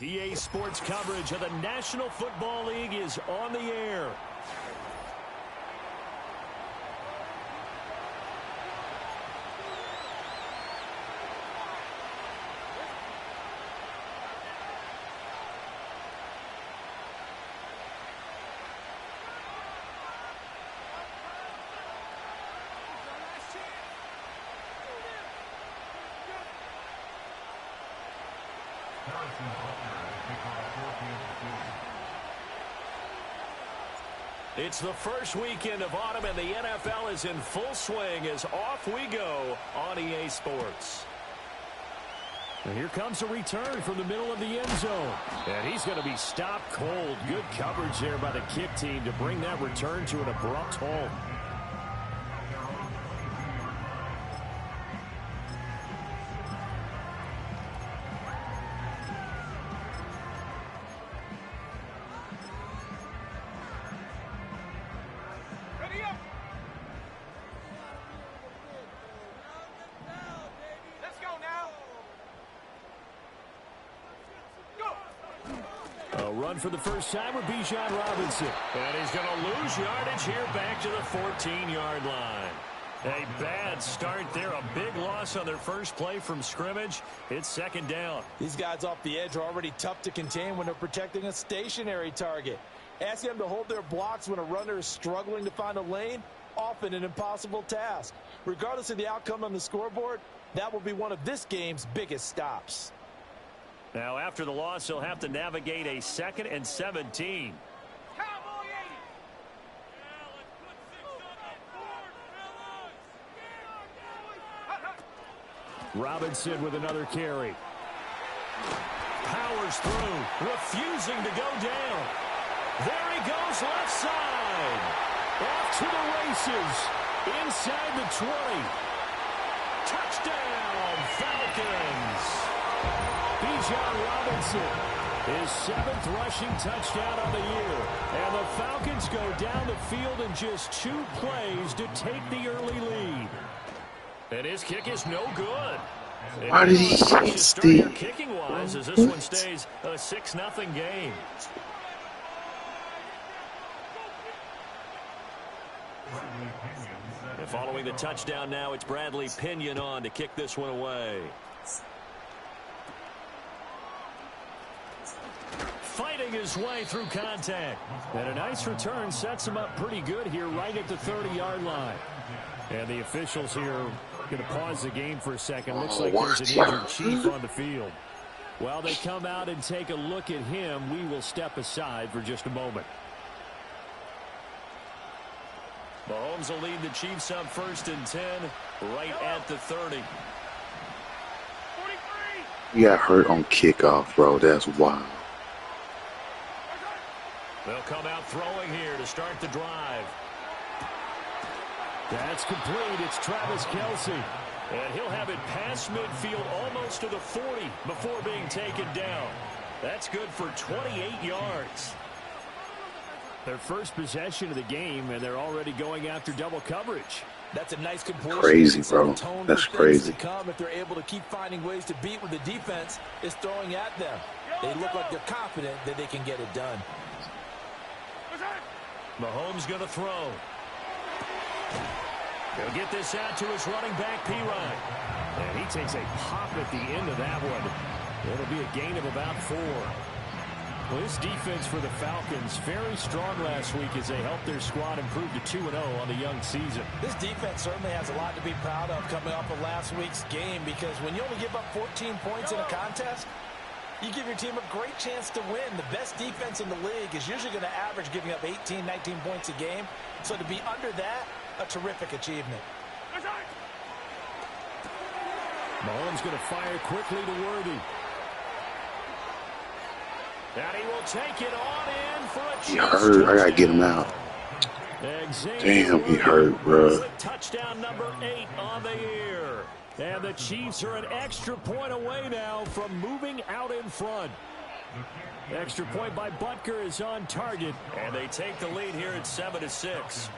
EA Sports coverage of the National Football League is on the air. It's the first weekend of autumn, and the NFL is in full swing as off we go on EA Sports. And here comes a return from the middle of the end zone. And he's going to be stopped cold. Good coverage there by the kick team to bring that return to an abrupt halt. For the first time with Bijan Robinson. And he's going to lose yardage here back to the 14-yard line. A bad start there. A big loss on their first play from scrimmage. It's second down. These guys off the edge are already tough to contain when they're protecting a stationary target. Asking them to hold their blocks when a runner is struggling to find a lane, often an impossible task. Regardless of the outcome on the scoreboard, that will be one of this game's biggest stops. Now, after the loss, he'll have to navigate a 2nd and 17. Robinson with another carry. Powers through, refusing to go down. There he goes left side. Off to the races. Inside the 20. Touchdown, Falcons. Bijan Robinson, his 7th rushing touchdown on the year. And the Falcons go down the field in just 2 plays to take the early lead. And his kick is no good. Why did he hit Steve? Kicking-wise, as this one stays a 6-0 game. And following the touchdown now, it's Bradley Pinion on to kick this one away. Fighting his way through contact. And a nice return sets him up pretty good here right at the 30-yard line. And the officials here are going to pause the game for a second. Looks like there's an injured chief on the field. While they come out and take a look at him, we will step aside for just a moment. Mahomes will lead the Chiefs up 1st and 10 right at the 30. He got hurt on kickoff, bro. That's wild. They'll come out throwing here to start the drive. That's complete. It's Travis Kelce. And he'll have it past midfield almost to the 40 before being taken down. That's good for 28 yards. Their first possession of the game, and they're already going after double coverage. That's a nice completion. Crazy, bro. That's crazy. If they're able to keep finding ways to beat what the defense is throwing at them. They look like they're confident that they can get it done. Mahomes going to throw. He'll get this out to his running back, P-Ryan. And he takes a pop at the end of that one. It'll be a gain of about 4. Well, this defense for the Falcons, very strong last week as they helped their squad improve to 2-0 on the young season. This defense certainly has a lot to be proud of coming off of last week's game, because when you only give up 14 points in a contest, you give your team a great chance to win. The best defense in the league is usually going to average giving up 18, 19 points a game. So to be under that, a terrific achievement. Mahomes going to fire quickly to Worthy. And he will take it on in for a He hurt. I gotta get him out. Damn, he hurt, bro. Touchdown number 8 on the year. And the Chiefs are an extra point away now from moving out in front. Extra point by Butker is on target. And they take the lead here at 7-6.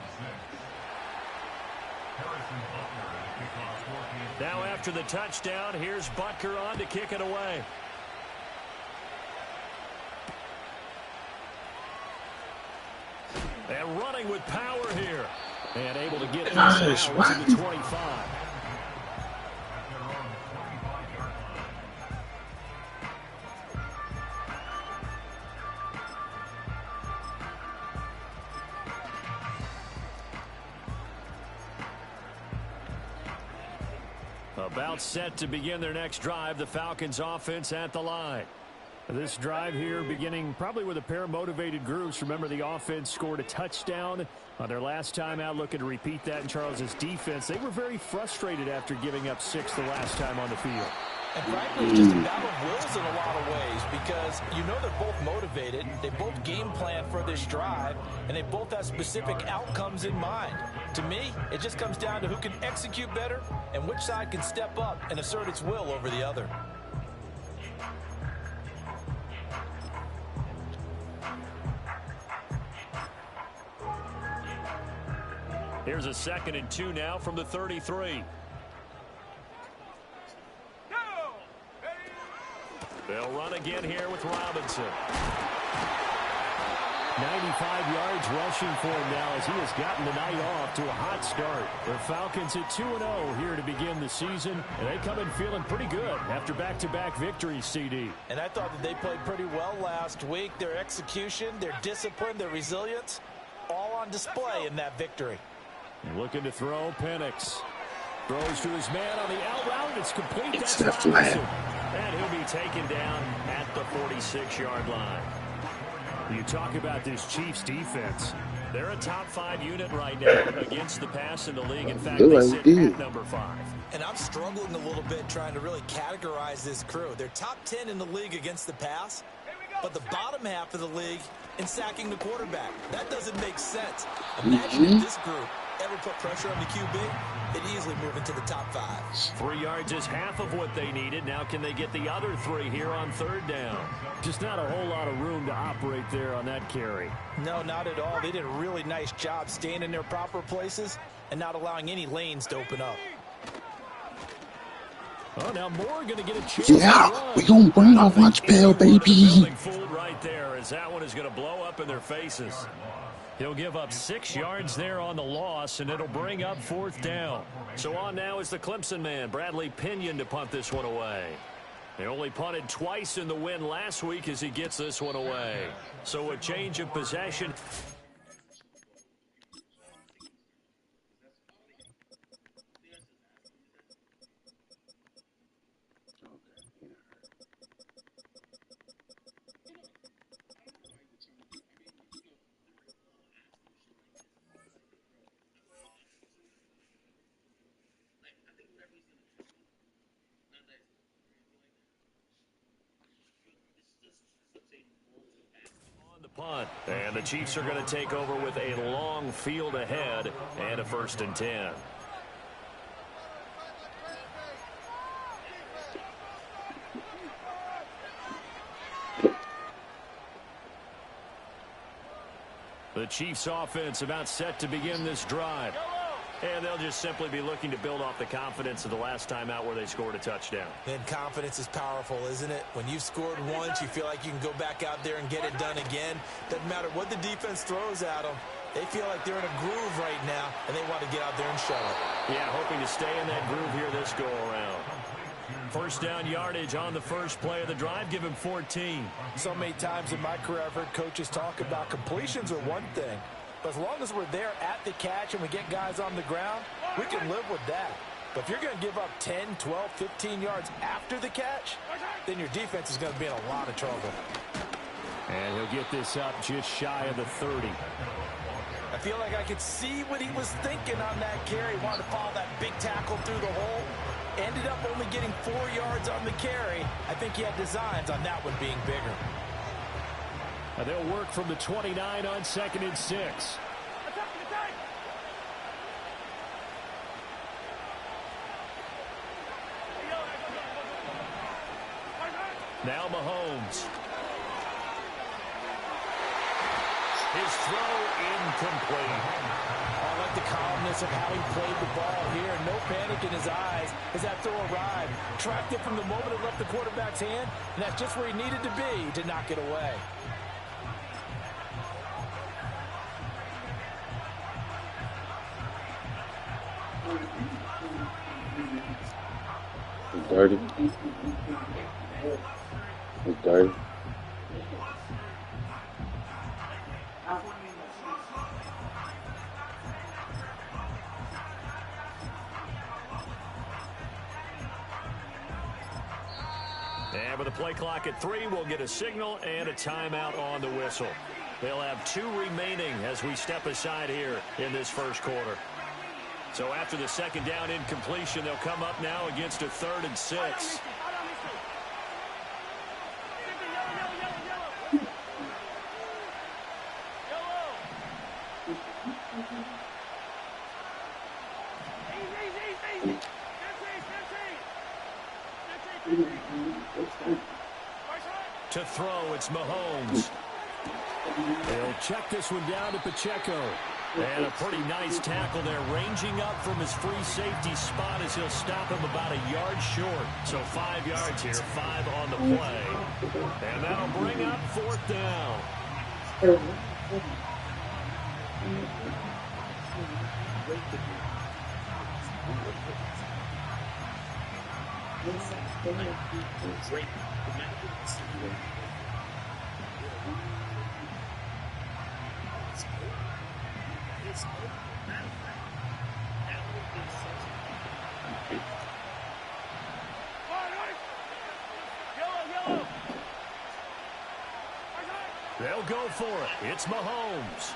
Now after the touchdown, here's Butker on to kick it away. And running with power here. And able to get this out to the 25. About set to begin their next drive. The Falcons offense at the line. This drive here beginning probably with a pair of motivated groups. Remember, the offense scored a touchdown on their last time out, looking to repeat that in Charles's defense. They were very frustrated after giving up 6 the last time on the field. And frankly, it's just a battle of wills in a lot of ways because you know they're both motivated, they both game plan for this drive, and they both have specific outcomes in mind. To me, it just comes down to who can execute better and which side can step up and assert its will over the other. Here's a 2nd and 2 now from the 33. They'll run again here with Robinson. 95 yards rushing for him now as he has gotten the night off to a hot start. The Falcons at 2-0 here to begin the season, and they come in feeling pretty good after back-to-back victories, CD. And I thought that they played pretty well last week. Their execution, their discipline, their resilience, all on display in that victory. Looking to throw, Penix. Throws to his man on the out route. It's complete. It's That's the Robinson. flat. And he'll be taken down at the 46-yard line. You talk about this Chiefs defense. They're a top 5 unit right now against the pass in the league. In fact, they sit at number 5. And I'm struggling a little bit trying to really categorize this crew. They're top 10 in the league against the pass, but the bottom half of the league in sacking the quarterback. That doesn't make sense. Imagine if this group ever put pressure on the QB, they'd easily move into the top 5. 3 yards is half of what they needed. Now can they get the other 3 here on 3rd down? Just not a whole lot of room to operate there on that carry. No, not at all. They did a really nice job staying in their proper places and not allowing any lanes to open up. Oh, now Moore going to get a chance. Yeah, we gonna bring our lunch bell, baby. Fooled right there as that one is going to blow up in their faces. He'll give up 6 yards there on the loss, and it'll bring up 4th down. So on now is the Clemson man, Bradley Pinion, to punt this one away. They only punted twice in the win last week as he gets this one away. So a change of possession. Punt. And the Chiefs are going to take over with a long field ahead and a 1st and 10. The Chiefs offense about set to begin this drive. And they'll just simply be looking to build off the confidence of the last time out where they scored a touchdown. And confidence is powerful, isn't it? When you've scored once, you feel like you can go back out there and get it done again. Doesn't matter what the defense throws at them. They feel like they're in a groove right now, and they want to get out there and show it. Yeah, hoping to stay in that groove here this go-around. 1st down yardage on the first play of the drive. Give him 14. So many times in my career, I've heard coaches talk about completions are one thing. But as long as we're there at the catch and we get guys on the ground, we can live with that. But if you're going to give up 10, 12, 15 yards after the catch, then your defense is going to be in a lot of trouble. And he'll get this up just shy of the 30. I feel like I could see what he was thinking on that carry. Wanted to follow that big tackle through the hole. Ended up only getting 4 yards on the carry. I think he had designs on that one being bigger. And they'll work from the 29 on 2nd and 6. Now Mahomes. His throw incomplete. I like the calmness of how he played the ball here. No panic in his eyes as that throw arrived. Tracked it from the moment it left the quarterback's hand, and that's just where he needed to be to knock it away. Dirty. It's dirty. And with the play clock at 3, we'll get a signal and a timeout on the whistle. They'll have 2 remaining as we step aside here in this first quarter. So after the second down incompletion, they'll come up now against a 3rd and 6. To throw, it's Mahomes. He'll check this one down to Pacheco. And a pretty nice tackle there, ranging up from his free safety spot as he'll stop him about a yard short. So 5 yards here, 5 on the play. And that'll bring up 4th down. They'll go for it. It's Mahomes.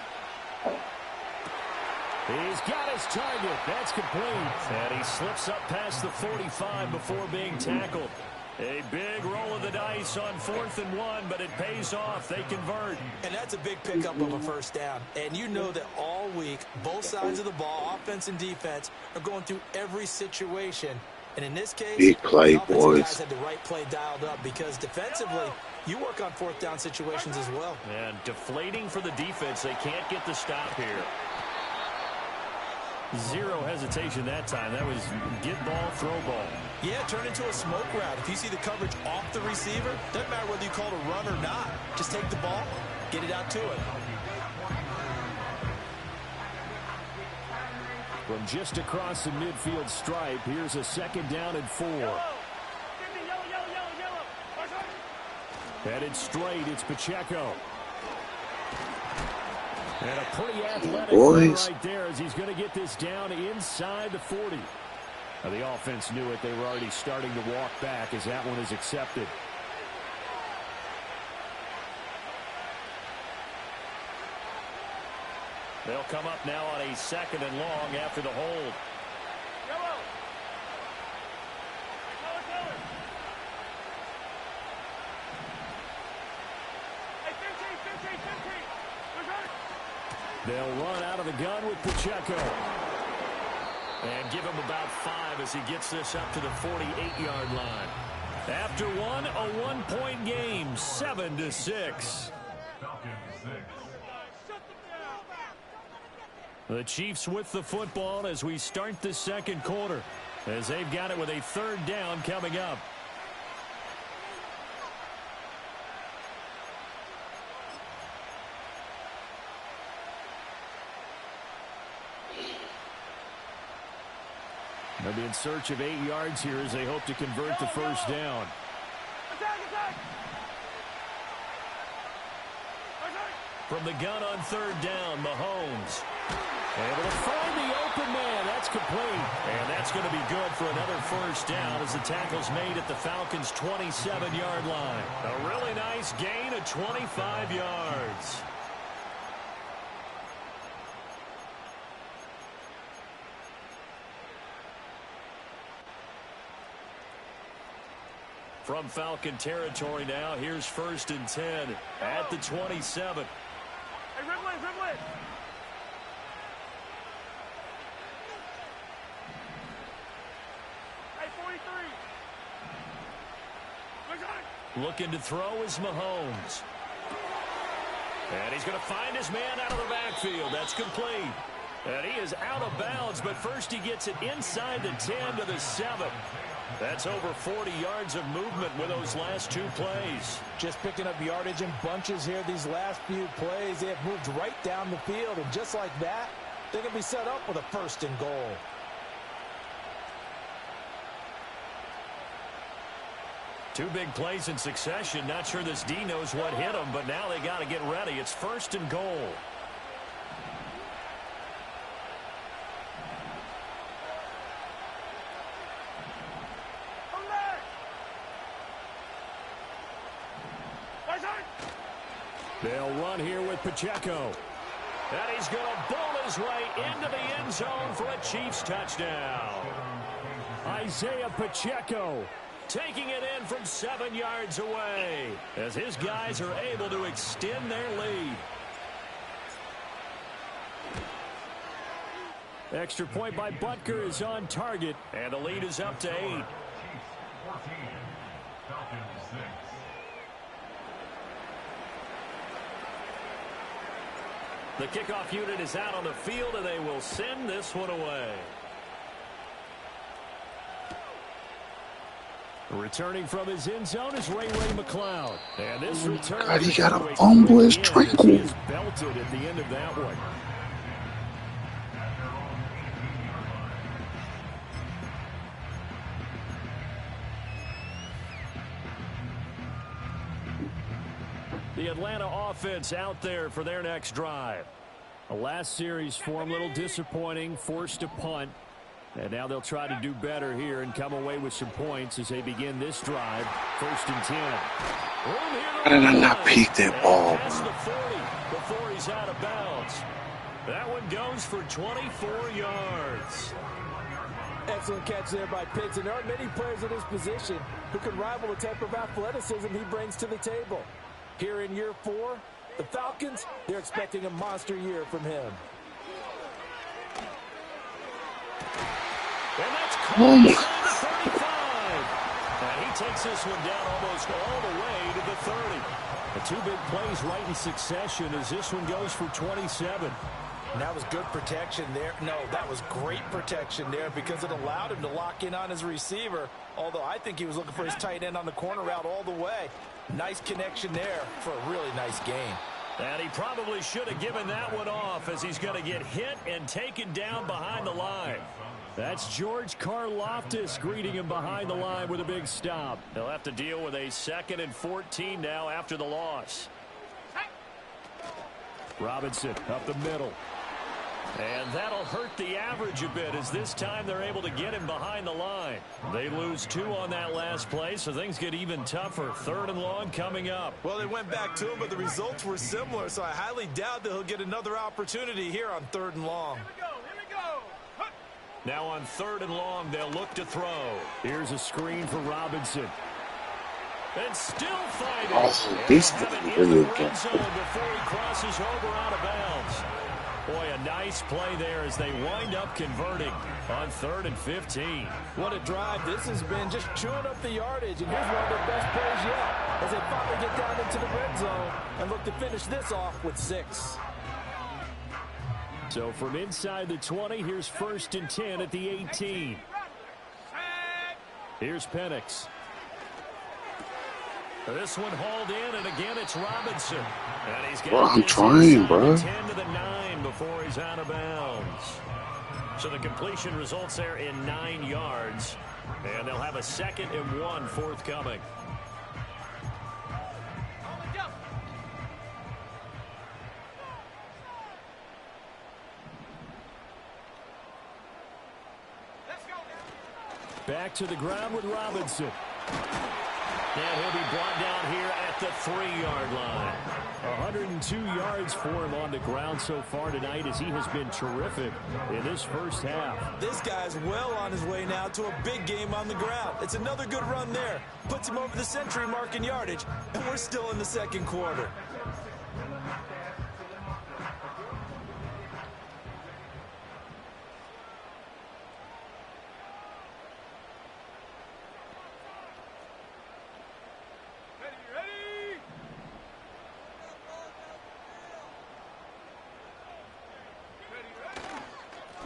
He's got his target. That's complete. And he slips up past the 45 before being tackled. A big roll of the dice on 4th and 1, but it pays off. They convert. And that's a big pickup of a first down. And you know that all week, both sides of the ball, offense and defense, are going through every situation. And in this case, big play, the offensive boys. guys had the right play dialed up because defensively, you work on 4th down situations as well. And deflating for the defense. They can't get the stop here. Zero hesitation that time. That was get ball, throw ball. Yeah, turn into a smoke route. If you see the coverage off the receiver, doesn't matter whether you call it a run or not. Just take the ball, get it out to it. From just across the midfield stripe, here's a 2nd down and 4. Headed straight, it's Pacheco. And a pretty athletic run right there as he's going to get this down inside the 40. Now, the offense knew it. They were already starting to walk back as that one is accepted. They'll come up now on a 2nd and long after the hold. They'll run out of the gun with Pacheco. And give him about 5 as he gets this up to the 48-yard line. After one, a one-point game, 7-6. The Chiefs with the football as we start the second quarter, as they've got it with a 3rd down coming up. They'll be in search of 8 yards here as they hope to convert the first down. From the gun on 3rd down, Mahomes. Able to find the open man. That's complete. And that's going to be good for another first down as the tackle's made at the Falcons' 27-yard line. A really nice gain of 25 yards. From Falcon territory now, here's 1st and 10 at the 27. Hey, Ridley. Hey, 43. Looking to throw is Mahomes. And he's going to find his man out of the backfield. That's complete. And he is out of bounds, but first he gets it inside the 10 to the 7. That's over 40 yards of movement with those last 2 plays. Just picking up yardage in bunches here these last few plays. They have moved right down the field, and just like that, they're going to be set up with a 1st and goal. Two big plays in succession. Not sure this D knows what hit him, but now they got to get ready. It's 1st and goal. They'll run here with Pacheco. And he's going to bowl his way into the end zone for a Chiefs touchdown. Isaiah Pacheco taking it in from 7 yards away as his guys are able to extend their lead. Extra point by Butker is on target, and the lead is up to 8. The kickoff unit is out on the field, and they will send this one away. Returning from his end zone is Ray McLeod. And this return... God, he got a fumble his trinkle. He is belted at the end of that one. The Atlanta offense out there for their next drive. The last series for them, a little disappointing, forced a punt. And now they'll try to do better here and come away with some points as they begin this drive. 1st and 10. Why did I not peek that ball? Past the 40 before he's out of bounds. That one goes for 24 yards. Excellent catch there by Pitts. And there aren't many players in his position who can rival the type of athleticism he brings to the table. Here in year 4, the Falcons, they're expecting a monster year from him. And that's caught at the 35. And he takes this one down almost all the way to the 30. The 2 big plays right in succession as this one goes for 27. And that was good protection there. No, that was great protection there because it allowed him to lock in on his receiver. Although I think he was looking for his tight end on the corner route all the way. Nice connection there for a really nice game. And he probably should have given that one off as he's going to get hit and taken down behind the line. That's George Karlaftis greeting him behind the line with a big stop. They'll have to deal with a 2nd and 14 now after the loss. Robinson up the middle. And that'll hurt the average a bit as this time they're able to get him behind the line. They lose 2 on that last play, so things get even tougher. 3rd and long coming up. Well, they went back to him, but the results were similar, so I highly doubt that he'll get another opportunity here on 3rd and long. Here we go. Now on 3rd and long, they'll look to throw. Here's a screen for Robinson. And still fighting. Also, this is really good. Before he crosses over out of bounds. Boy, a nice play there as they wind up converting on 3rd and 15. What a drive this has been, just chewing up the yardage. And here's one of their best plays yet as they finally get down into the red zone and look to finish this off with 6. So from inside the 20, here's 1st and 10 at the 18. Here's Penix. This one hauled in, and again it's Robinson. And he's got I'm trying, bro. 10 to the 9 before he's out of bounds. So the completion results there in 9 yards. And they'll have a 2nd and 1 forthcoming. Back to the ground with Robinson. And he'll be brought down here at the 3-yard line. 102 yards for him on the ground so far tonight as he has been terrific in this first half. This guy's well on his way now to a big game on the ground. It's another good run there. Puts him over the century mark in yardage, and we're still in the second quarter.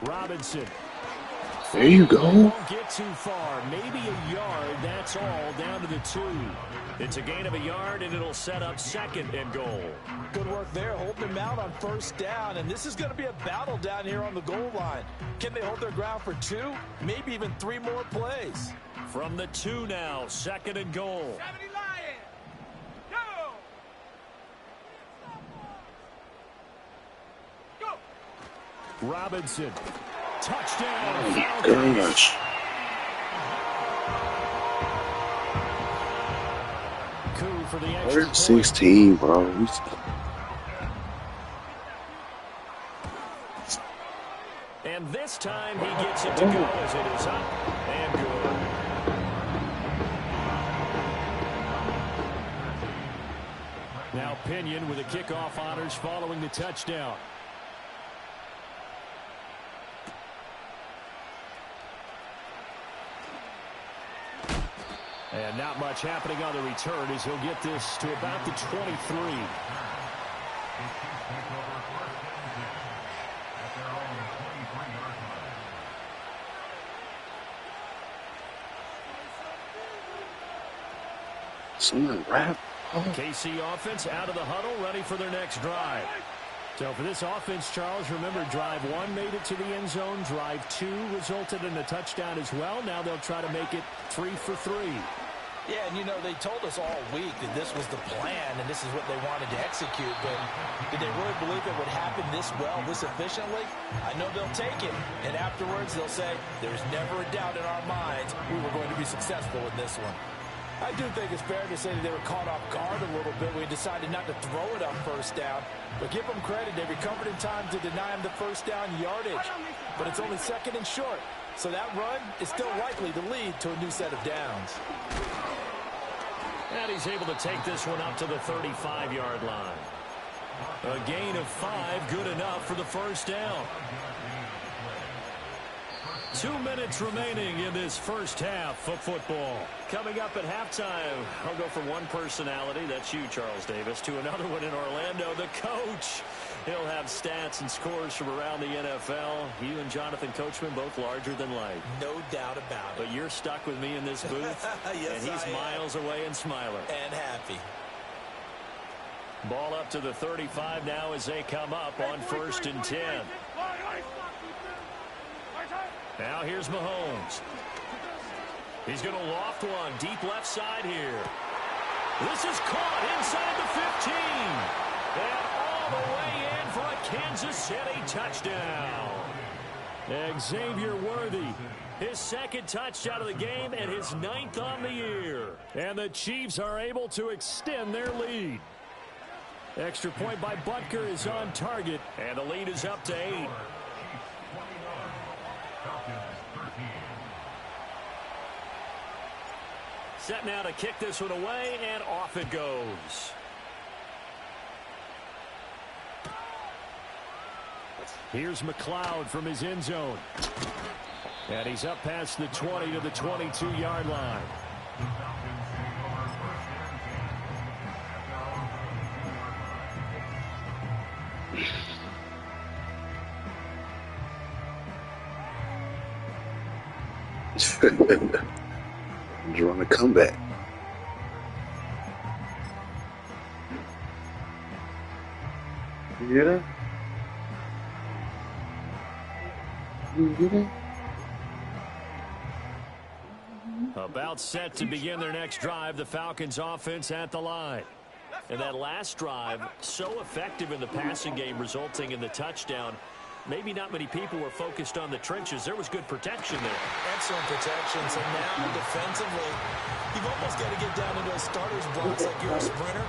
Robinson. There you go. Won't get too far. Maybe a yard. That's all. Down to the 2. It's a gain of a yard, and it'll set up 2nd and goal. Good work there, holding him out on first down. And this is going to be a battle down here on the goal line. Can they hold their ground for 2? Maybe even 3 more plays. From the 2 now, 2nd and goal. 70 Lions. Go. Go. Robinson. Touchdown. Oh my Falcons. gosh. Coup for the extra Third point. 16, bro. And this time he gets it to go as it is up and good. Now Pinion with the kickoff honors following the touchdown. And not much happening on the return as he'll get this to about the 23. Someone rap. Oh. KC offense out of the huddle, ready for their next drive. So for this offense, Charles, remember drive 1 made it to the end zone. Drive 2 resulted in a touchdown as well. Now they'll try to make it 3 for 3. Yeah, and you know, they told us all week that this was the plan and this is what they wanted to execute, but did they really believe it would happen this well, this efficiently? I know they'll take it, and afterwards they'll say, there's never a doubt in our minds we were going to be successful in this one. I do think it's fair to say that they were caught off guard a little bit. We decided not to throw it on first down, but give them credit. They recovered in time to deny him the first down yardage, but it's only 2nd and short. So that run is still likely to lead to a new set of downs. And he's able to take this one up to the 35-yard line. A gain of 5, good enough for the first down. 2 minutes remaining in this first half of football. Coming up at halftime, I'll go from one personality, that's you, Charles Davis, to another one in Orlando, the coach. He'll have stats and scores from around the NFL. You and Jonathan Coachman both larger than life. No doubt about it. But you're stuck with me in this booth, yes, and he's miles away and smiling. And happy. Ball up to the 35 now as they come up on 1st and 10. Now here's Mahomes. He's going to loft one deep left side here. This is caught inside the 15. And all the way in for a Kansas City touchdown. Xavier Worthy, his 2nd touchdown of the game and his 9th on the year. And the Chiefs are able to extend their lead. Extra point by Butker is on target, and the lead is up to 8. Set now to kick this one away, and off it goes. Here's McLeod from his end zone. And he's up past the 20 to the 22-yard line. Drawing a comeback. You hear that? You hear that? About set to begin their next drive, the Falcons offense at the line. And that last drive, so effective in the passing game, resulting in the touchdown. maybe not many people were focused on the trenches. There was good protection there. Excellent protection. So now defensively, you've almost got to get down into a starter's box like you're a sprinter.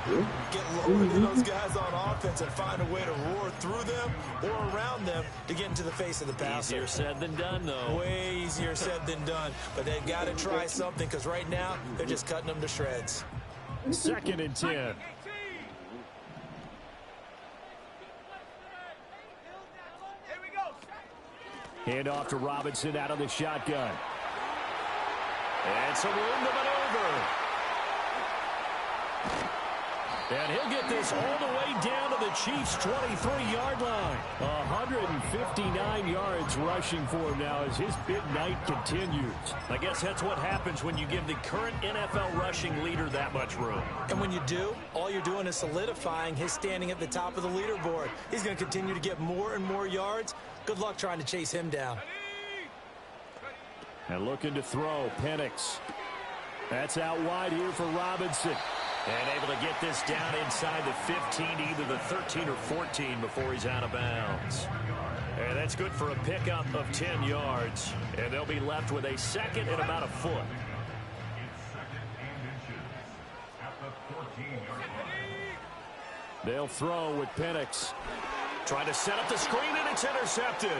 Get lower than those guys on offense and find a way to roar through them or around them to get into the face of the passer. Easier said than done, though. Way easier said than done. But they've got to try something because right now they're just cutting them to shreds. 2nd and 10. Hand off to Robinson out of the shotgun. And some room to maneuver. And he'll get this all the way down to the Chiefs' 23-yard line. 159 yards rushing for him now as his big night continues. I guess that's what happens when you give the current NFL rushing leader that much room. And when you do, all you're doing is solidifying his standing at the top of the leaderboard. He's going to continue to get more and more yards. Good luck trying to chase him down. And looking to throw, Penix. That's out wide here for Robinson. And able to get this down inside the 15, either the 13 or 14 before he's out of bounds. And that's good for a pickup of 10 yards. And they'll be left with a 2nd and about a foot. They'll throw with Penix. Trying to set up the screen, and it's intercepted.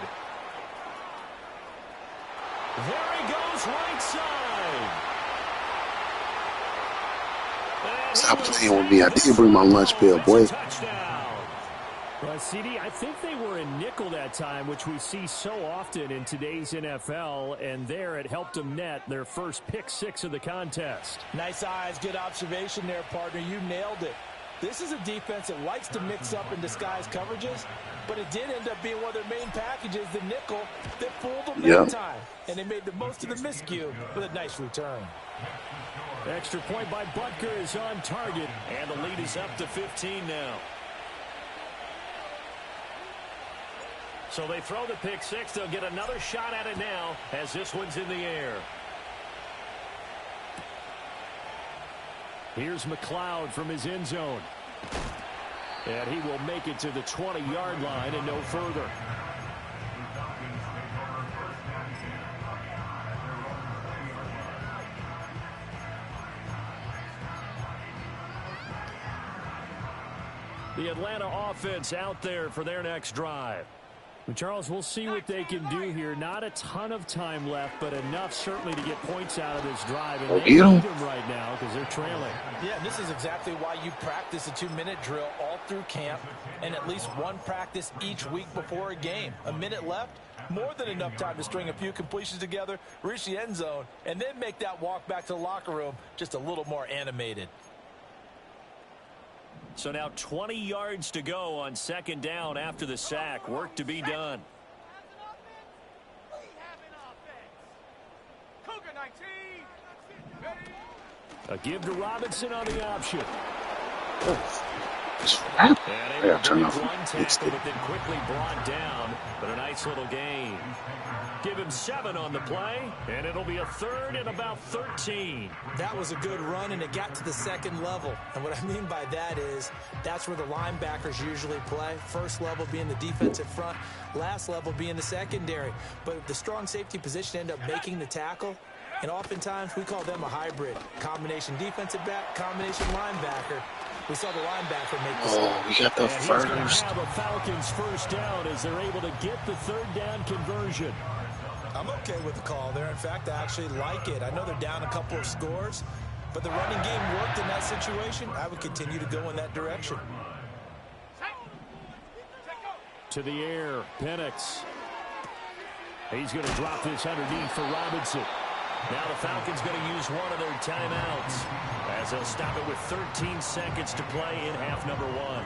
There he goes, right side. Stop playing with me. I did bring my lunch bill, boy. Well, CD, I think they were in nickel that time, which we see so often in today's NFL, and there it helped them net their first pick 6 of the contest. Nice eyes, good observation there, partner. You nailed it. This is a defense that likes to mix up and disguise coverages, but it did end up being one of their main packages, the nickel, that fooled them that time. And they made the most of the miscue with a nice return. Extra point by Butker is on target, and the lead is up to 15 now. So they throw the pick 6. They'll get another shot at it now as this one's in the air. Here's McLeod from his end zone. And he will make it to the 20-yard line and no further. The Atlanta offense out there for their next drive. And Charles, we'll see what they can do here. Not a ton of time left, but enough certainly to get points out of this drive. And they need them right now because they're trailing. Yeah, this is exactly why you practice a 2-minute drill all through camp and at least one practice each week before a game. A minute left, more than enough time to string a few completions together, reach the end zone, and then make that walk back to the locker room just a little more animated. So now 20 yards to go on 2nd down after the sack. Work to be done. A give to Robinson on the option. And able to make one tackle, but then quickly brought down. But a nice little gain. Give him 7 on the play, and it'll be a 3rd and about 13. That was a good run, and it got to the 2nd level. And what I mean by that is that's where the linebackers usually play. First level being the defensive front, last level being the secondary. But the strong safety position ended up making the tackle, and oftentimes we call them a hybrid. Combination defensive back, combination linebacker. We saw the linebacker make the stop. We got the first. He's going to have a Falcons first down as they're able to get the 3rd down conversion. I'm okay with the call there. In fact, I actually like it. I know they're down a couple of scores, but the running game worked in that situation. I would continue to go in that direction. To the air, Penix. He's going to drop this underneath for Robinson. Now the Falcons going to use one of their timeouts as they'll stop it with 13 seconds to play in half number 1.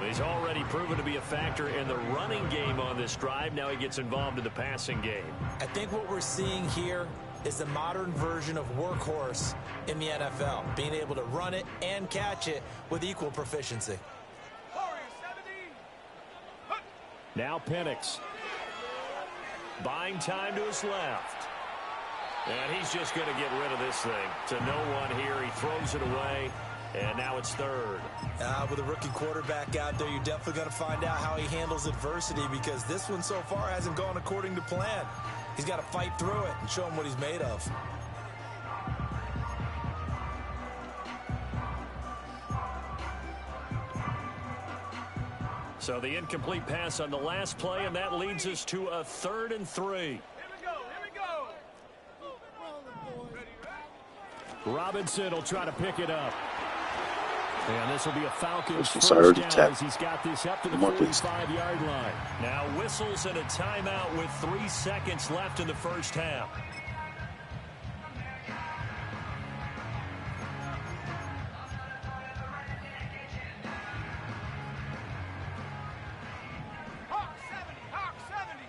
He's already proven to be a factor in the running game on this drive. Now he gets involved in the passing game. I think what we're seeing here is the modern version of workhorse in the NFL, being able to run it and catch it with equal proficiency. Now Penix. Buying time to his left. And he's just going to get rid of this thing to no one here. He throws it away. And now it's third. With a rookie quarterback out there, you're definitely going to find out how he handles adversity, because this one so far hasn't gone according to plan. He's got to fight through it and show him what he's made of. So the incomplete pass on the last play, and that leads us to a 3rd and 3. Here we go. Robinson will try to pick it up. And this will be a Falcons Whistles first already down tapped. as he's got this up to the I'm on this. 45-yard line. Now whistles and a timeout with 3 seconds left in the first half. Hawk 70.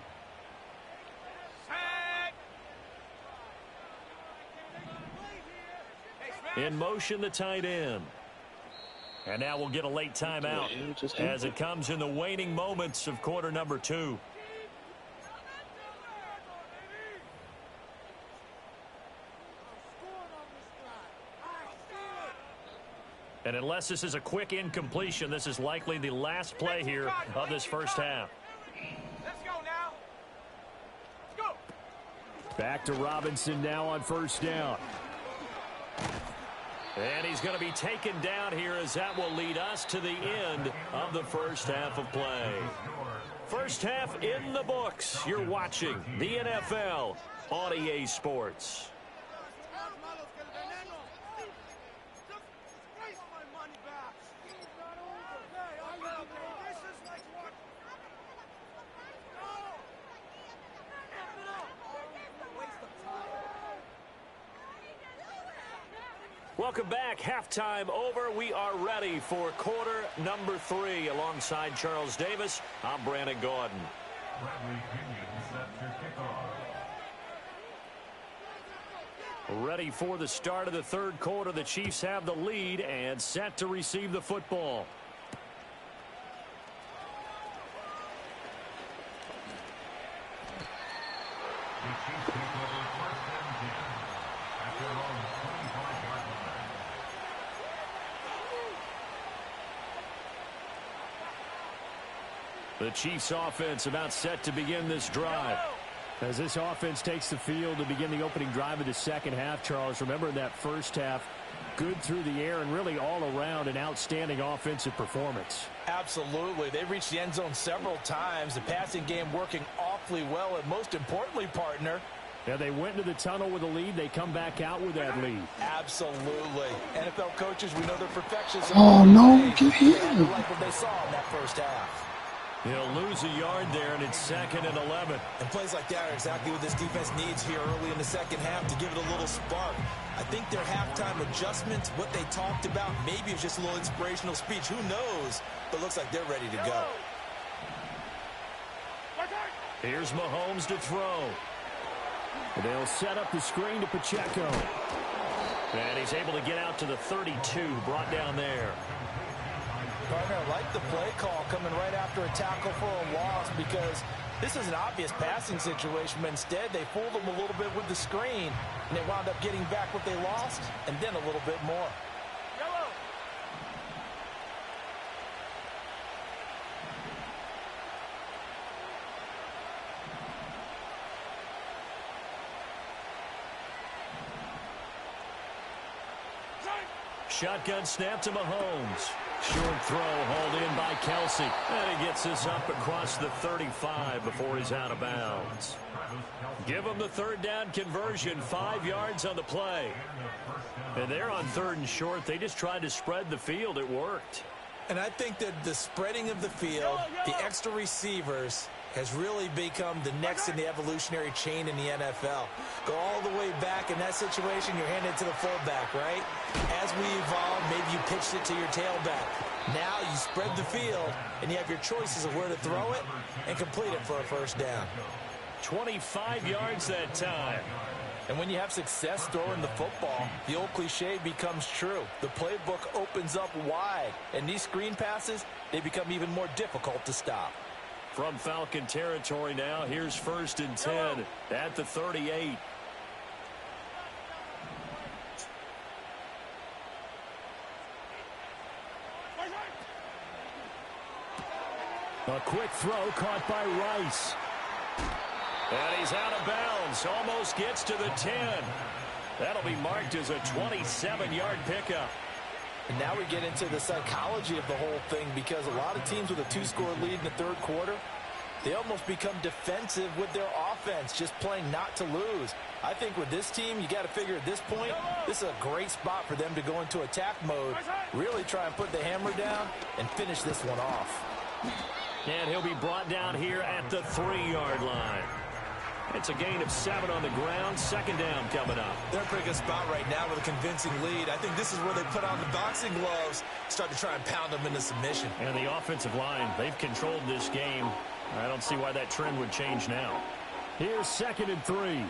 Set. In motion, the tight end. And now we'll get a late timeout as it comes in the waning moments of quarter number 2. And unless this is a quick incompletion, this is likely the last play here of this first half. Let's go now. Let's go. Back to Robinson now on first down. And he's going to be taken down here, as that will lead us to the end of the first half of play. First half in the books. You're watching the NFL on EA Sports. Welcome back. Halftime over. We are ready for quarter number 3. Alongside Charles Davis, I'm Brandon Gordon. Ready for the start of the third quarter. The Chiefs have the lead and set to receive the football. The Chiefs offense about set to begin this drive. As this offense takes the field to begin the opening drive of the second half, Charles, remember in that first half, good through the air and really all around an outstanding offensive performance. Absolutely. They reached the end zone several times. The passing game working awfully well, and most importantly, partner, Yeah, they went into the tunnel with a lead. They come back out with that lead. absolutely. NFL coaches, we know they're perfectionists. Oh, no, get him. Like what they saw in that first half. He'll lose a yard there, and it's 2nd and 11. And plays like that are exactly what this defense needs here early in the second half to give it a little spark. I think their halftime adjustments, what they talked about, maybe it's just a little inspirational speech. Who knows? But looks like they're ready to go. Here's Mahomes to throw. They'll set up the screen to Pacheco. And he's able to get out to the 32, brought down there. Partner, I like the play call coming right after a tackle for a loss, because this is an obvious passing situation, but instead they fooled them a little bit with the screen, and they wound up getting back what they lost, and then a little bit more. Yellow. Shotgun snap to Mahomes. Short throw hauled in by Kelsey. And he gets this up across the 35 before he's out of bounds. Give him the third down conversion. 5 yards on the play. And they're on 3rd and short. They just tried to spread the field. It worked. And I think that the spreading of the field, the extra receivers, has really become the next in the evolutionary chain in the NFL. Go all the way back in that situation, you're handed to the fullback, right? As we evolve, maybe you pitched it to your tailback. Now you spread the field, and you have your choices of where to throw it and complete it for a first down. 25 yards that time. And when you have success throwing the football, the old cliche becomes true. The playbook opens up wide, and these screen passes, they become even more difficult to stop. From Falcon territory now, here's 1st and 10 at the 38. A quick throw caught by Rice. And he's out of bounds. Almost gets to the 10. That'll be marked as a 27-yard pickup. And now we get into the psychology of the whole thing, because a lot of teams with a 2-score lead in the third quarter, they almost become defensive with their offense, just playing not to lose. I think with this team, you got to figure at this point, this is a great spot for them to go into attack mode, really try and put the hammer down and finish this one off. And he'll be brought down here at the 3-yard line. It's a gain of 7 on the ground. Second down coming up. They're in a pretty good spot right now with a convincing lead. I think this is where they put on the boxing gloves, start to try and pound them into submission. And the offensive line, they've controlled this game. I don't see why that trend would change now. Here's 2nd and 3.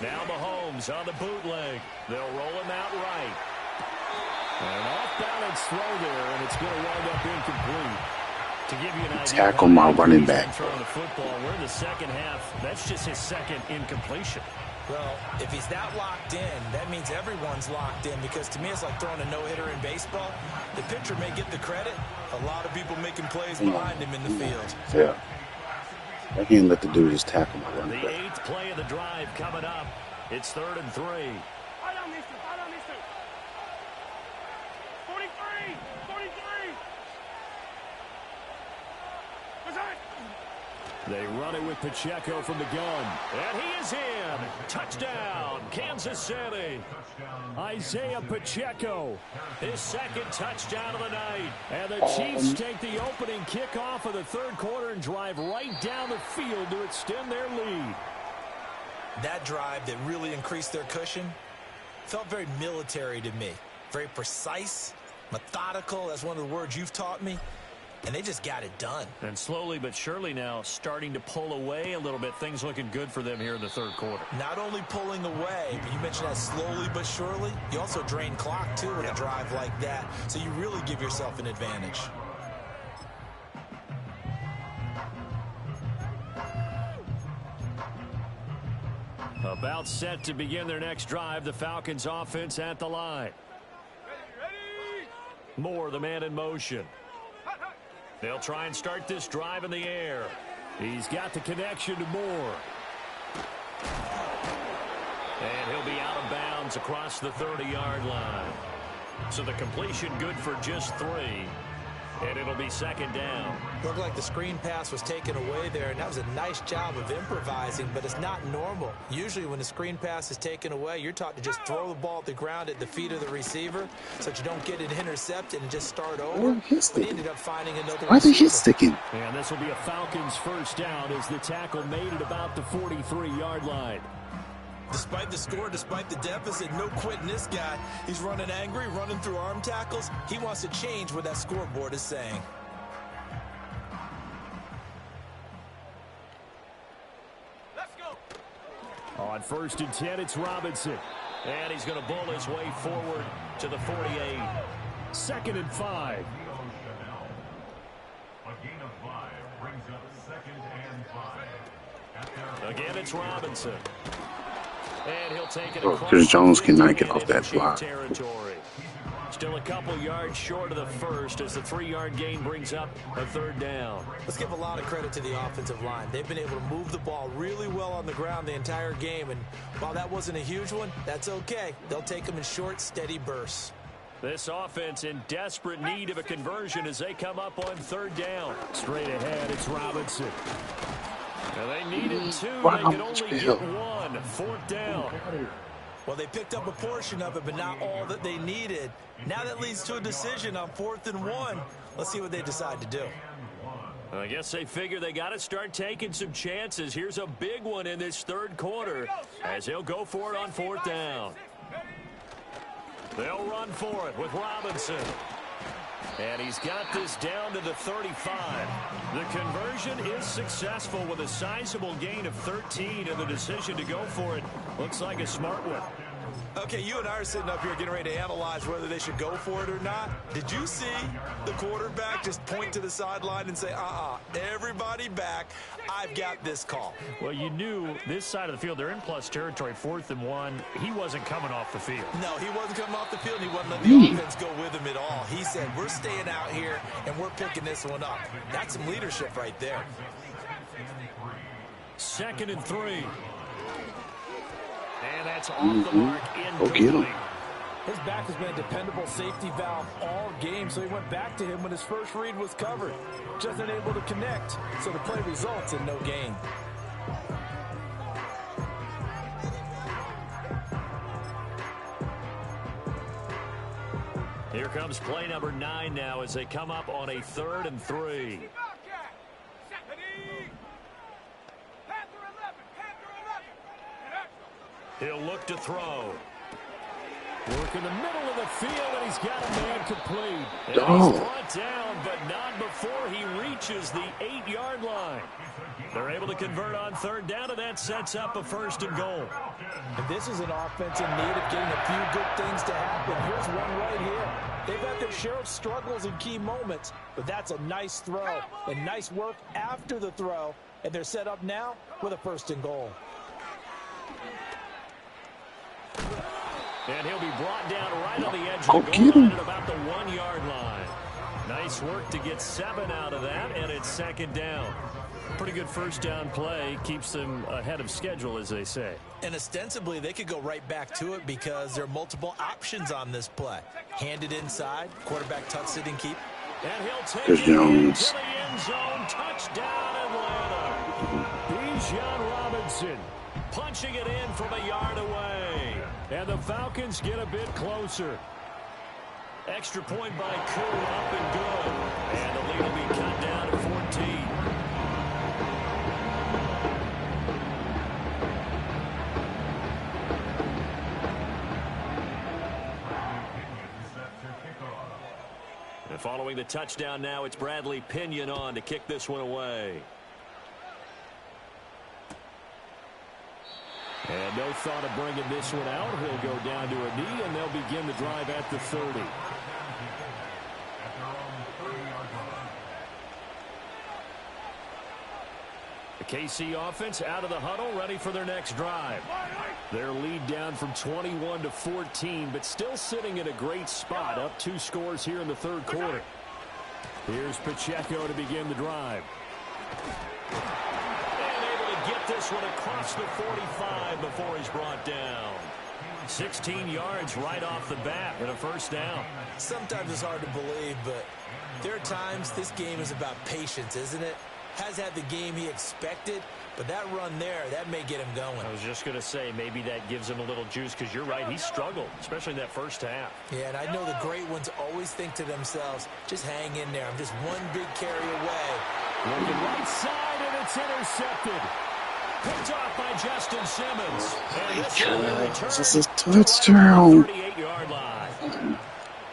Now Mahomes on the bootleg. They'll roll him out right. And an off-balance throw there, and it's going to wind up incomplete. To give you an idea, tackle my running back. Throwing the football. We're in the second half. That's just his second incompletion. Well, if he's that locked in, that means everyone's locked in, because to me it's like throwing a no-hitter in baseball. The pitcher may get the credit. A lot of people making plays behind him in the field. Yeah. I can't let the dude just tackle my running The back. 8th play of the drive coming up. It's 3rd and 3. 43! 43! They run it with Pacheco from the gun. And he is in. Touchdown, Kansas City. Isaiah Pacheco, his second touchdown of the night. And the Chiefs take the opening kickoff of the third quarter and drive right down the field to extend their lead. That drive that really increased their cushion felt very military to me. Very precise, methodical. That's one of the words you've taught me. And they just got it done. And slowly but surely now starting to pull away a little bit. Things looking good for them here in the third quarter. Not only pulling away, but you mentioned that slowly but surely. You also drain clock, too, with a drive like that. So you really give yourself an advantage. About set to begin their next drive. The Falcons offense at the line. Ready! Moore, the man in motion. They'll try and start this drive in the air. He's got the connection to Moore. And he'll be out of bounds across the 30-yard line. So the completion good for just 3. And it'll be second down. Looked like the screen pass was taken away there, and that was a nice job of improvising, but it's not normal. Usually when the screen pass is taken away, you're taught to just throw the ball at the ground at the feet of the receiver so that you don't get it intercepted and just start over. But he ended up finding another Why receiver. is he sticking? And this will be a Falcons first down as the tackle made it about the 43-yard line. Despite the score, despite the deficit, no quitting this guy. He's running angry, running through arm tackles. He wants to change what that scoreboard is saying. Let's go! On 1st and 10, it's Robinson. And he's going to bull his way forward to the 48. 2nd and 5. A gain of 5 brings up 2nd and 5. Again, it's Robinson. And he'll take it Oh, across Chris Jones the cannot 50 get off into that Chief block. territory. Still a couple yards short of the first as the 3-yard gain brings up a 3rd down. Let's give a lot of credit to the offensive line. They've been able to move the ball really well on the ground the entire game, and while that wasn't a huge one, that's okay. They'll take them in short, steady bursts. This offense in desperate need of a conversion as they come up on 3rd down. Straight ahead, it's Robinson. And they needed 2. They could only get 1. 4th down. Well, they picked up a portion of it, but not all that they needed. Now that leads to a decision on 4th and 1. Let's see what they decide to do. I guess they figure they got to start taking some chances. Here's a big one in this third quarter as he'll go for it on 4th down. They'll run for it with Robinson. And he's got this down to the 35. The conversion is successful with a sizable gain of 13, and the decision to go for it looks like a smart one. Okay, you and I are sitting up here getting ready to analyze whether they should go for it or not. Did you see the quarterback just point to the sideline and say, everybody back, I've got this call? Well, you knew this side of the field, they're in plus territory, 4th and 1. He wasn't coming off the field. No, he wasn't coming off the field. He wasn't letting the offense go with him at all. He said, we're staying out here, and we're picking this one up. That's some leadership right there. 2nd and 3. And that's off the mark. Go get him. His back has been a dependable safety valve all game, so he went back to him when his first read was covered. Just unable to connect, so the play results in no gain. Here comes play number 9 now as they come up on a 3rd and 3. He'll look to throw. Work in the middle of the field, and he's got a man complete. And he's brought down, but not before he reaches the 8-yard line. They're able to convert on 3rd down, and that sets up a 1st and goal. And this is an offense in need of getting a few good things to happen. Here's one right here. They've had their share of struggles in key moments, but that's a nice throw and nice work after the throw. And they're set up now with a 1st and goal. And he'll be brought down right on the edge of the goal line at about the 1-yard line. Nice work to get 7 out of that, and it's 2nd down. Pretty good 1st down play. Keeps them ahead of schedule, as they say. And ostensibly, they could go right back to it because there are multiple options on this play. Hand it inside, quarterback tucks it and keep. And he'll take it into the end zone. Touchdown, Atlanta. Bijan Robinson punching it in from a yard away. And the Falcons get a bit closer. Extra point by Koo, up and good. And the lead will be cut down to 14. And following the touchdown now, it's Bradley Pinion on to kick this one away. And no thought of bringing this one out. He'll go down to a knee, and they'll begin the drive at the 30. The KC offense out of the huddle, ready for their next drive. Their lead down from 21 to 14, but still sitting in a great spot, up 2 scores here in the 3rd quarter. Here's Pacheco to begin the drive. Get this one across the 45 before he's brought down. 16 yards right off the bat and a 1st down. Sometimes it's hard to believe, but there are times this game is about patience, isn't it? Has had the game he expected, but that run there, that may get him going. I was just going to say, maybe that gives him a little juice, because you're right, he struggled, especially in that 1st half. Yeah, and I know the great ones always think to themselves, just hang in there. I'm just one big carry away. Looking right side, and it's intercepted. Picked off by Justin Simmons. And this is a touchdown. 38-yard line.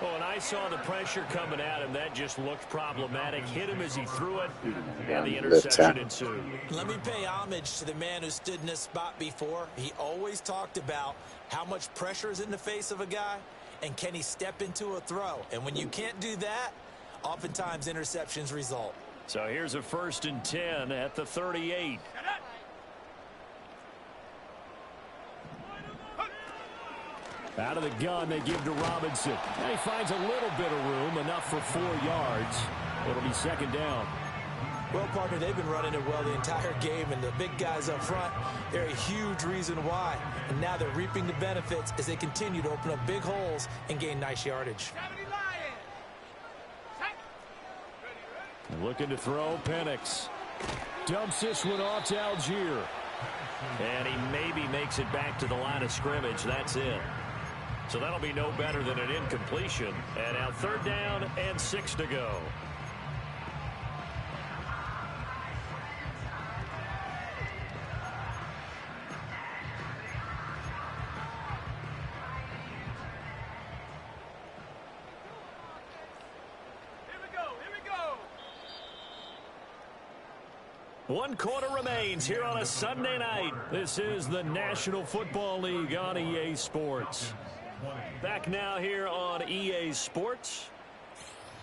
Oh, and I saw the pressure coming at him. That just looked problematic. Hit him as he threw it, and the interception ensued. Let me pay homage to the man who stood in this spot before. He always talked about how much pressure is in the face of a guy, and can he step into a throw. And when you can't do that, oftentimes interceptions result. So here's a 1st and 10 at the 38. Out of the gun, they give to Robinson. And he finds a little bit of room, enough for 4 yards. It'll be 2nd down. Well, partner, they've been running it well the entire game, and the big guys up front, they're a huge reason why. And now they're reaping the benefits as they continue to open up big holes and gain nice yardage. Looking to throw, Penix. Dumps this one off to Algier. And he maybe makes it back to the line of scrimmage. That's it. So that'll be no better than an incompletion. And now 3rd down and 6 to go. Here we go. One quarter remains here on a Sunday night. This is the National Football League on EA Sports. Back now here on EA Sports.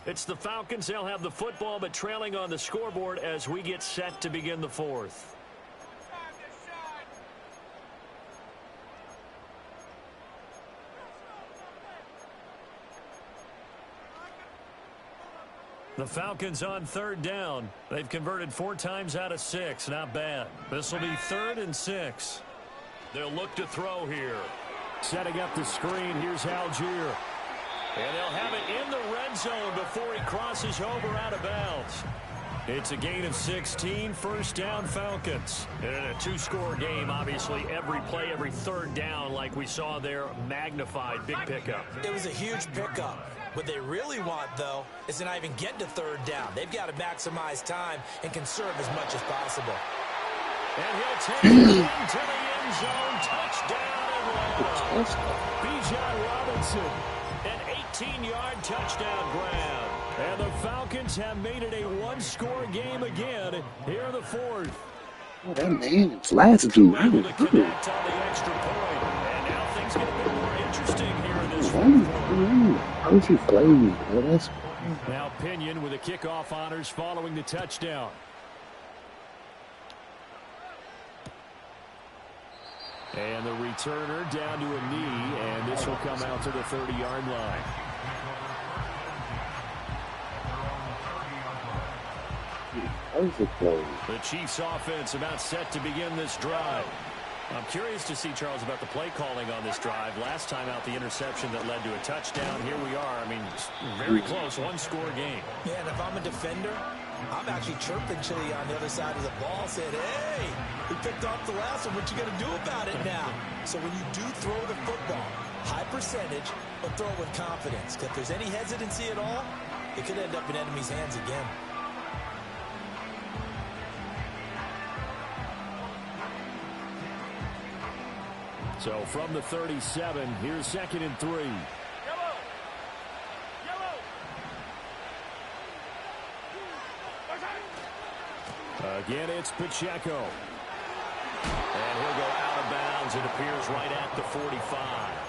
It's the Falcons. They'll have the football, but trailing on the scoreboard as we get set to begin the fourth. The Falcons on third down. They've converted 4 times out of 6. Not bad. This will be 3rd and 6. They'll look to throw here. Setting up the screen. Here's Algier. And they'll have it in the red zone before he crosses over out of bounds. It's a gain of 16, first down Falcons. And in a 2-score game, obviously, every play, every third down, like we saw there, magnified, big pickup. It was a huge pickup. What they really want, though, is to not even get to third down. They've got to maximize time and conserve as much as possible. And he'll take it into the end zone. Touchdown and Bijan Robinson. An 18-yard touchdown grab. And the Falcons have made it a 1-score game again here in the fourth. Oh, that man flashed him. Able to connect on the extra point. And now things get a bit more interesting here in this fourth. Perfect play. Oh, that's now Pinion with the kickoff honors following the touchdown. And the returner down to a knee, and this will come out to the 30-yard line. perfect play. The Chiefs offense about set to begin this drive. I'm curious to see, Charles, about the play calling on this drive. Last time out, the interception that led to a touchdown. Here we are. I mean, very close, 1-score game. Yeah, and if I'm a defender, I'm actually chirping Chili on the other side of the ball, saying, hey, we picked off the last one. What you going to do about it now? So when you do throw the football, high percentage, but throw it with confidence. Because if there's any hesitancy at all, it could end up in enemy's hands again. So from the 37, here's 2nd and 3. Yellow. Again, it's Pacheco. And he'll go out of bounds. It appears right at the 45.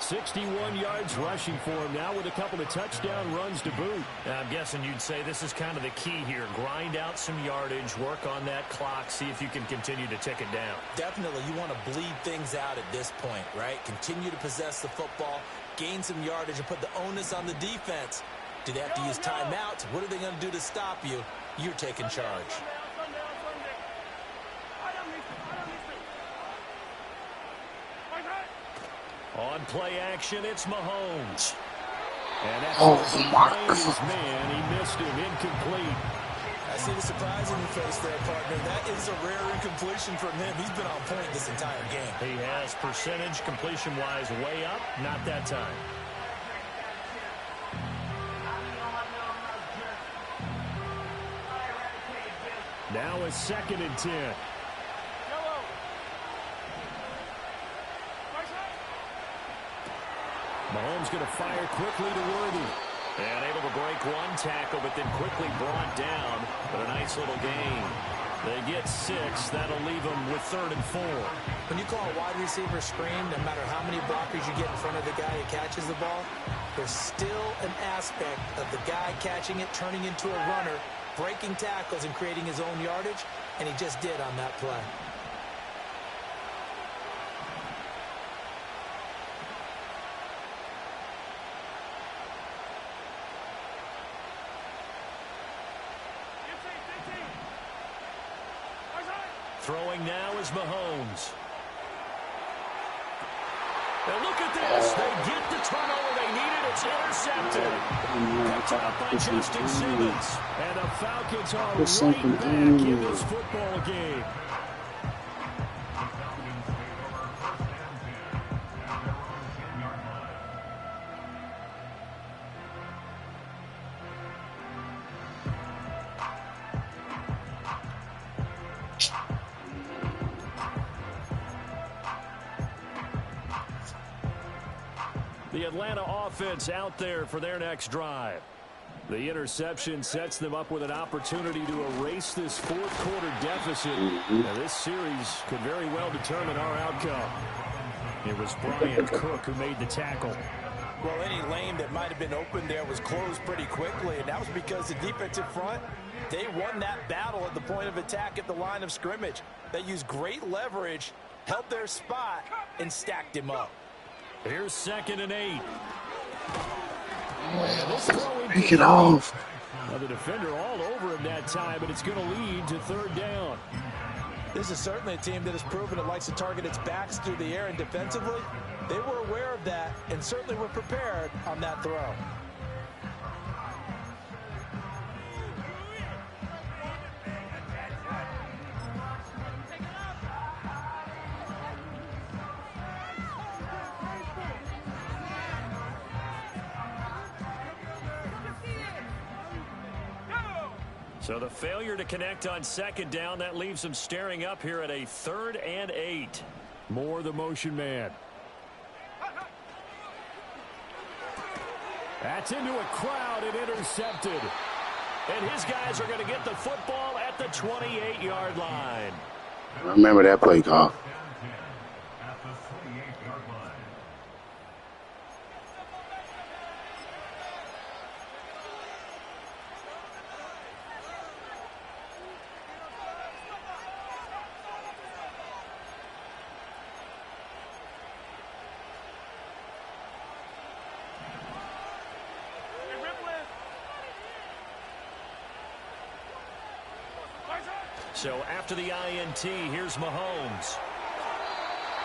61 yards rushing for him now with a couple of touchdown runs to boot. I'm guessing you'd say this is kind of the key here. Grind out some yardage, work on that clock, see if you can continue to tick it down. Definitely, you want to bleed things out at this point, right? Continue to possess the football, gain some yardage, and put the onus on the defense. Do they have to use timeouts? What are they going to do to stop you? You're taking charge. On play action, it's Mahomes. And that's his man. He missed him. Incomplete. I see the surprise in your face there, partner. That is a rare incompletion from him. He's been on point this entire game. He has percentage completion-wise way up. Not that time. Now it's 2nd and 10. Mahomes going to fire quickly to Worthy. And able to break one tackle, but then quickly brought down. But a nice little gain. They get 6. That'll leave them with 3rd and 4. When you call a wide receiver screen, no matter how many blockers you get in front of the guy who catches the ball, there's still an aspect of the guy catching it, turning into a runner, breaking tackles and creating his own yardage, and he just did on that play. Throwing now is Mahomes. And look at this. They get the turnover they needed. It's intercepted. Picked up by Justin Simmons. And the Falcons are right back in this football game. The Atlanta offense out there for their next drive. The interception sets them up with an opportunity to erase this fourth quarter deficit. Now, this series could very well determine our outcome. It was Brian Cook who made the tackle. Well, any lane that might have been open there was closed pretty quickly, and that was because the defensive front, they won that battle at the point of attack at the line of scrimmage. They used great leverage, held their spot, and stacked him up. Here's 2nd and 8. Pick it off. Well, the defender all over him that time, but it's going to lead to 3rd down. This is certainly a team that has proven it likes to target its backs through the air, and defensively, they were aware of that and certainly were prepared on that throw. So the failure to connect on 2nd down, that leaves them staring up here at a 3rd and 8. Moore, the motion man. That's into a crowd and intercepted. And his guys are going to get the football at the 28-yard line. I remember that play call. At the 28-yard line. So after the INT, here's Mahomes.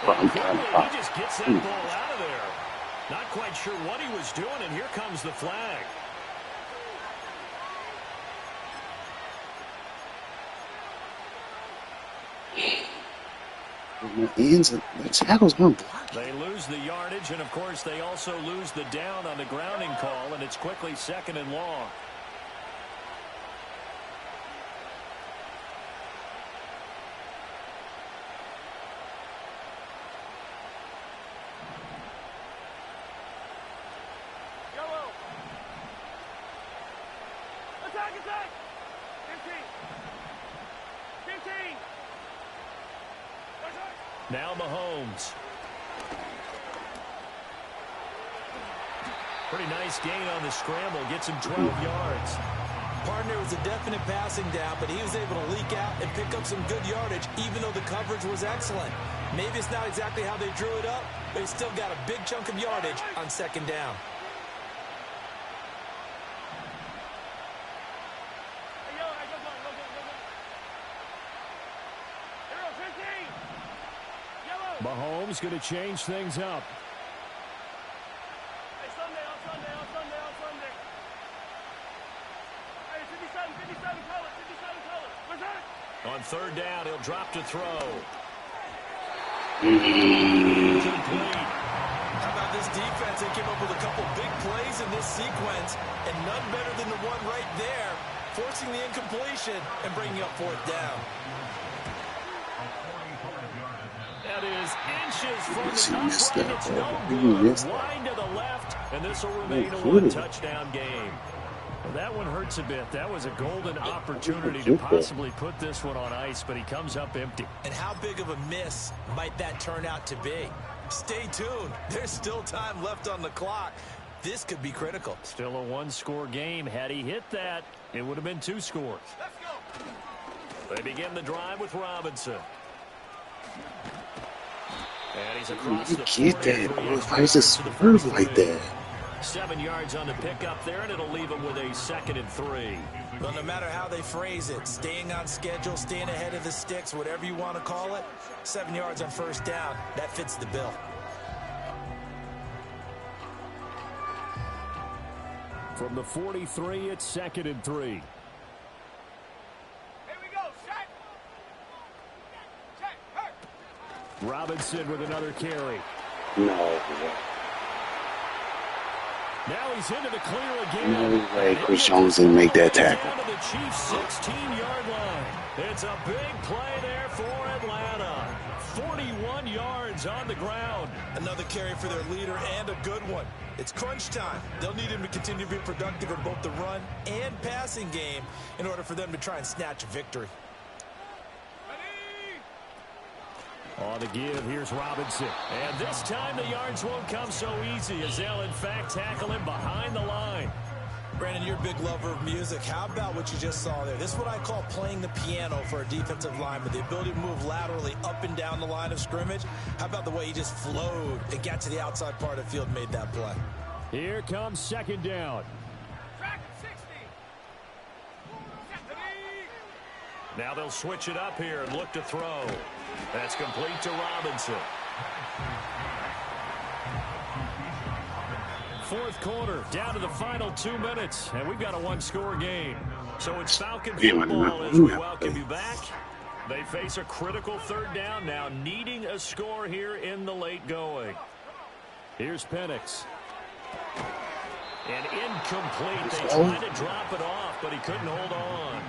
I'm He just gets that ball out of there. Not quite sure what he was doing, and here comes the flag. The tackle's going to block. They lose the yardage, and of course they also lose the down on the grounding call, and it's quickly 2nd and long. Attack! 15! Now Mahomes. Pretty nice gain on the scramble. Gets him 12 yards. Partner was a definite passing down, but he was able to leak out and pick up some good yardage, even though the coverage was excellent. Maybe it's not exactly how they drew it up, but he still got a big chunk of yardage on 2nd down. Mahomes going to change things up. Hey, Sunday. Hey, 57 colors. What's that? On 3rd down, he'll drop to throw. How about this defense? They came up with a couple big plays in this sequence, and none better than the one right there, forcing the incompletion and bringing up 4th down. That is inches from the upright. It's no good. Line to the left, and this will remain a one-touchdown game. Well, that one hurts a bit. That was a golden opportunity to possibly put this one on ice, but he comes up empty. And how big of a miss might that turn out to be? Stay tuned. There's still time left on the clock. This could be critical. Still a one-score game. Had he hit that, it would have been 2 scores. Let's go. They begin the drive with Robinson. And he's across the Get that, bro. Why is it swerve like that? 7 yards on the pickup there, and it'll leave him with a 2nd and 3. Well, no matter how they phrase it, staying on schedule, staying ahead of the sticks, whatever you want to call it, 7 yards on 1st down, that fits the bill. From the 43, it's 2nd and 3. Here we go. Check. Hurt. Robinson with another carry. No. Now he's into the clear again. No way Chris Jones didn't make that tackle. Down to the Chiefs' 16-yard line. It's a big play there for Atlanta. 41 yards on the ground. Another carry for their leader and a good one. It's crunch time. They'll need him to continue to be productive in both the run and passing game in order for them to try and snatch a victory. On the give, here's Robinson. And this time the yards won't come so easy as they'll, in fact, tackle him behind the line. Brandon, you're a big lover of music. How about what you just saw there? This is what I call playing the piano for a defensive lineman. The ability to move laterally up and down the line of scrimmage. How about the way he just flowed and got to the outside part of the field and made that play? Here comes second down. Track 60. Now they'll switch it up here and look to throw. That's complete to Robinson. Fourth quarter, down to the final 2 minutes, and we've got a one-score game. So it's Falcon football as we welcome you back. They face a critical third down now, needing a score here in the late going. Here's Penix. And incomplete. They tried to drop it off, but he couldn't hold on.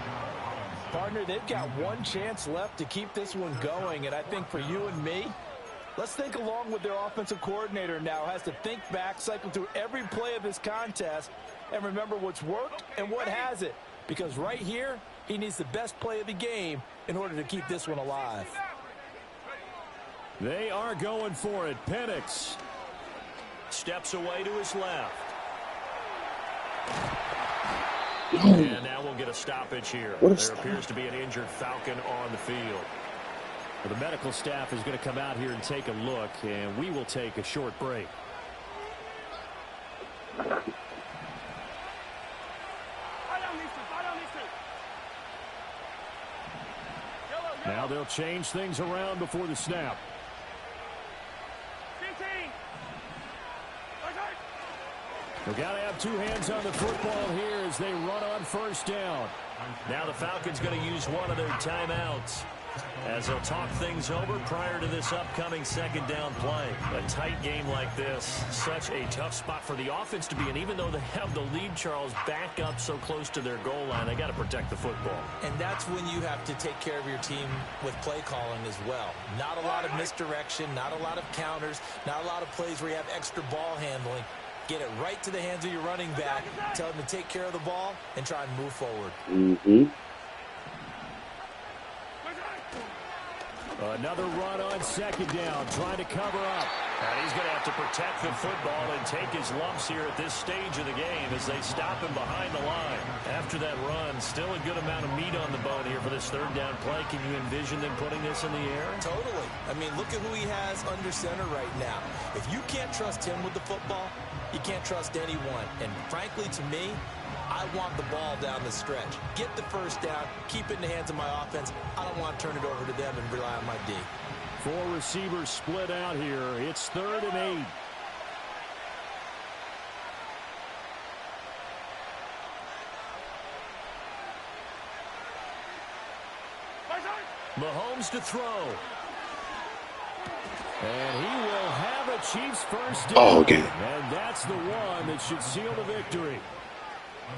Partner, they've got one chance left to keep this one going, and I think for you and me, let's think along with their offensive coordinator now. Has to think back, cycle through every play of this contest, and remember what's worked and what hasn't. Because right here, he needs the best play of the game in order to keep this one alive. They are going for it. Penix Steps away to his left. And now we'll get a stoppage here. What a There stop. appears to be an injured Falcon on the field. Well, the medical staff is going to come out here and take a look, and we will take a short break. Now they'll change things around before the snap. 15. We've got to have two hands on the football here as they run on first down. Now the Falcons going to use one of their timeouts as they'll talk things over prior to this upcoming second down play. A tight game like this, such a tough spot for the offense to be in. Even though they have the lead, Charles, back up so close to their goal line, they got to protect the football. And that's when you have to take care of your team with play calling as well. Not a lot of misdirection, not a lot of counters, not a lot of plays where you have extra ball handling. Get it right to the hands of your running back, tell them to take care of the ball, and try and move forward. Another run on second down, trying to cover up. And he's going to have to protect the football and take his lumps here at this stage of the game as they stop him behind the line. After that run, still a good amount of meat on the bone here for this third down play. Can you envision them putting this in the air? Totally. I mean, look at who he has under center right now. If you can't trust him with the football, you can't trust anyone. And frankly, to me, I want the ball down the stretch. Get the first down, keep it in the hands of my offense. I don't want to turn it over to them and rely on my D. Four receivers split out here. It's 3rd and 8. Mahomes to throw. And he will have a Chiefs first down. Oh, okay. And that's the one that should seal the victory.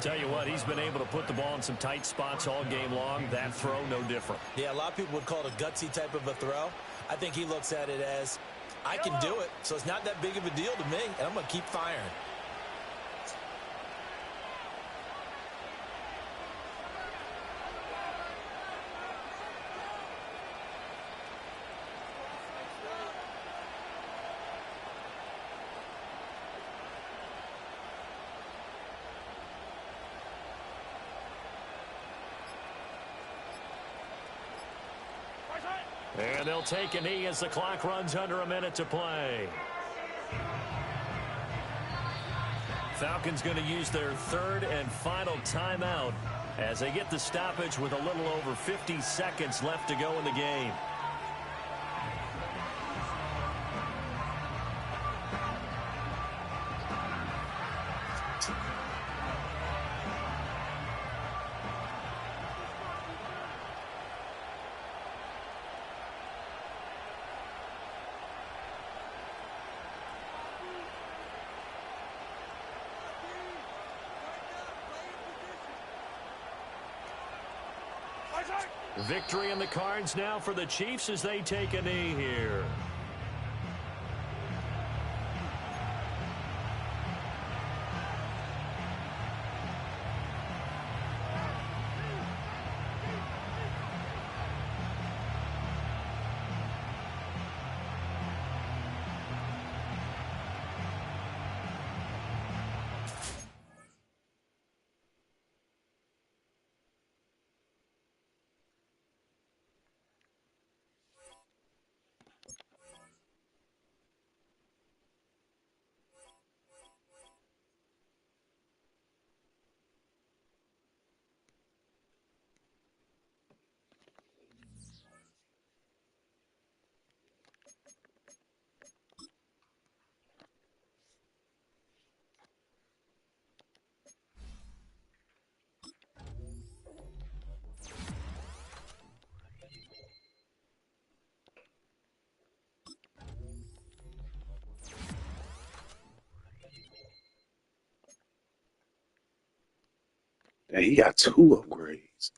Tell you what, he's been able to put the ball in some tight spots all game long. That throw, no different. Yeah, a lot of people would call it a gutsy type of a throw. I think he looks at it as, I can do it, so it's not that big of a deal to me, and I'm going to keep firing. And they'll take a knee as the clock runs under a minute to play. Falcons going to use their 3rd and final timeout as they get the stoppage with a little over 50 seconds left to go in the game. Victory in the cards now for the Chiefs as they take a knee here. And he got 2 upgrades.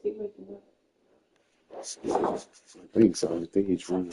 I think so. I think he's running.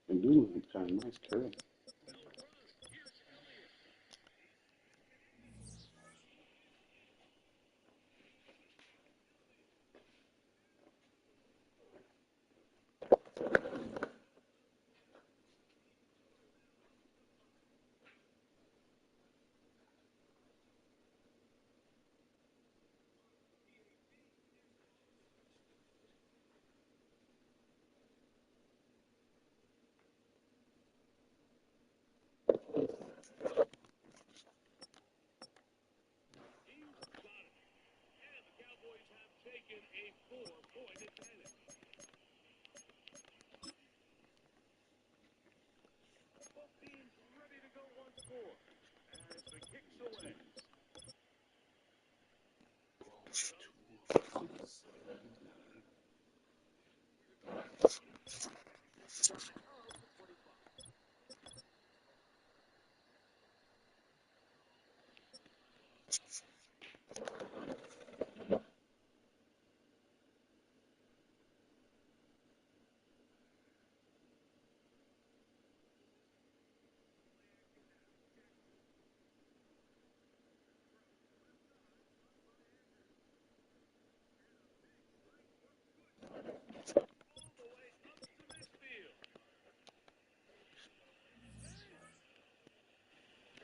They do look kind of nice curve.